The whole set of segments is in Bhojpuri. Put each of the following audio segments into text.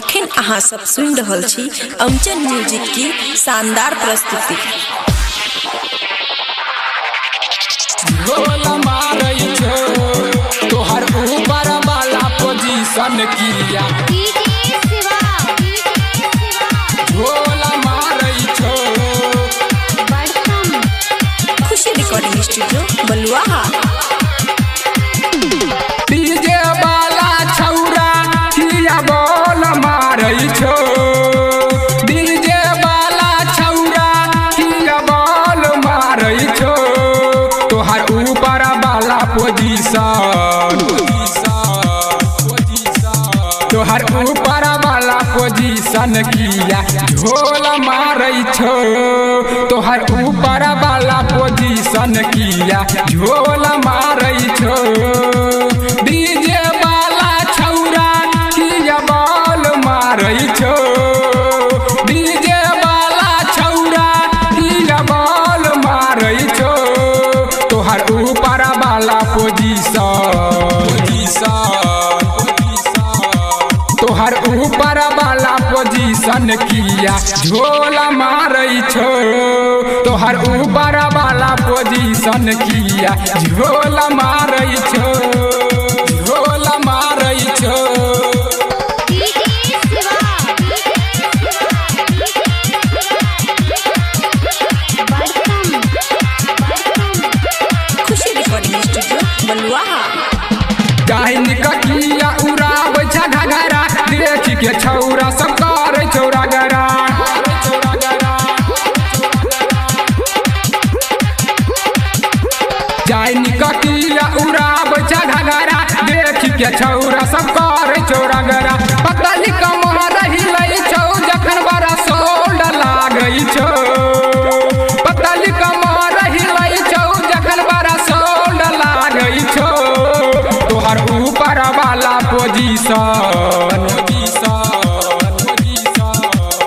अखन अहाँ सब सुन रहल छी अमचन म्यूजिक की शानदार प्रस्तुति। तोहर ऊपर वाला पोजीशन किया खुशी रिकॉर्डिंग स्टूडियो बलुआहा। डीजे वाला छौरा किया बॉल मारै छो, डीजे वाला छौरा किया बॉल मारै छो। तोहर ऊपर वाला पोजीशन, तोहर ऊपर वाला पोजीशन किया झोल मारै छो। तोहर ऊपर वाला पोजीशन किया झोल मारै छो। डीजे वाला छौरा किया बॉल मारै छो, डीजे वाला छौरा किया बॉल मारै छो। तोहर ऊपर वाला पोजीशन, तोहर ऊपर वाला पोजीशन किया झोल मारै छो। तोहर ऊपर वाला पोजीशन किया झोल मारै छो, झोल मारै छो। खुशी रिकॉर्डिंग स्टूडियो बलुआहा। काहिन ककिया उड़ाबै छ घगरा, देख के छौरा सब करे छौरा गरा। जाइन ककिया उड़ाबै छ घगरा, देख के छौरा सब करे छौरा गरा। पतली कमर हिलै छौ जखन बड़ा सोल्ड लागै छौ, पतली कमर हिलै छौ जखन बड़ा सोल्ड लागै छौ। तोहर ऊपर वाला पोजीशन,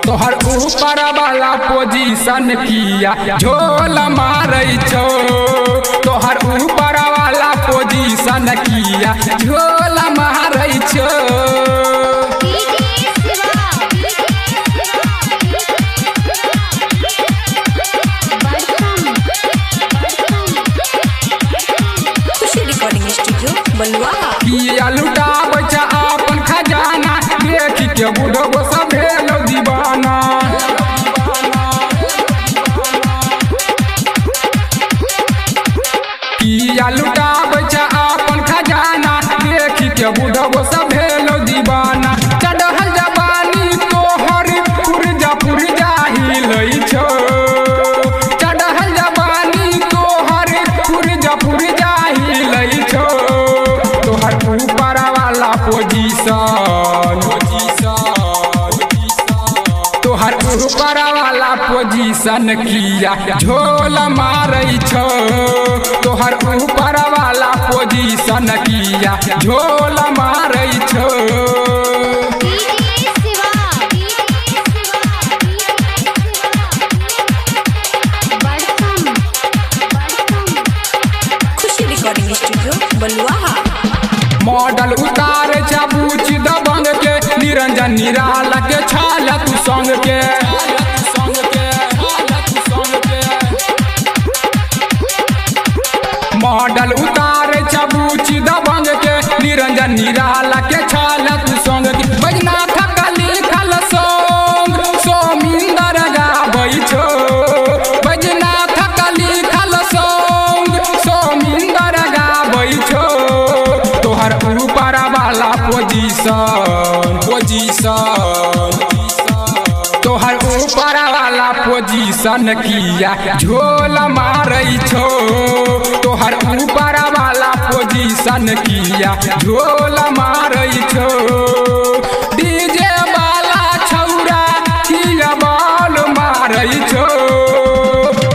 तोहर ऊपर वाला पोजीशन किया झोल मारै छो। तोहर ऊपर वाला पोजीशन किया झोल मारै छो। खुशी रिकॉर्डिंग स्टूडियो बलुआहा। किया लुटाबै छ अपन खजाना, देख के बुढ़बो सब भेलौ दीवाना। किया लुटाबै छ अपन खजाना, देख के बुढ़बो सब भेलौ दीवाना। चढ़ल जवानी तोहर पुरजा पुरजा हिलै छो, चढ़ल जवानी तोहर पुरजा पुरजा हिलै छो। तोहर ऊपर वाला पोजीशन, तोहर ऊपर वाला पोजीशन किया झोल मारै छो। तोहर ऊपर वाला पोजीशन किया झोल मारै छो। खुशी रिकॉर्डिंग स्टूडियो बलुआहा। मॉडल उतारे छ बूच दबंग के, निरंजन निराला के छाल तू संग के। मॉडल उतारे छ बूच दबंग के, निरंजन निराला के छाल तू संग के। बैजनाथ का लिखल सॉन्ग सोमिंदर गाबै छो, बैजनाथ का लिखल सॉन्ग सोमिंदर गाबै छो। तोहर ऊपर वाला पोजीशन, तोहर ऊपर वाला पोजीशन किया झोल मारै छो। तोहर ऊपर वाला पोजीशन किया झोल मारै छो। डीजे वाला छौरा किया बॉल मारै छो,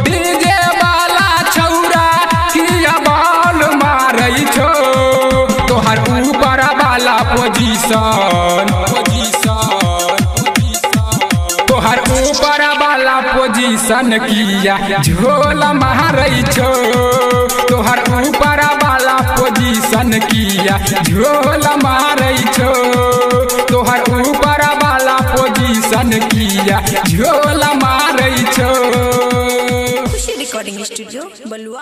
डीजे वाला छौरा किया बॉल मारै छो। तोहर ऊपर वाला पोजीशन, तोहर ऊपर वाला पोजीशन किया झोल मारै छो। तोहर ऊपर वाला पोजीशन किया झोल मारै छो। तोहर ऊपर वाला ऐसन किया झोला मारै छो। खुशी रिकॉर्डिंग स्टूडियो बलुआ।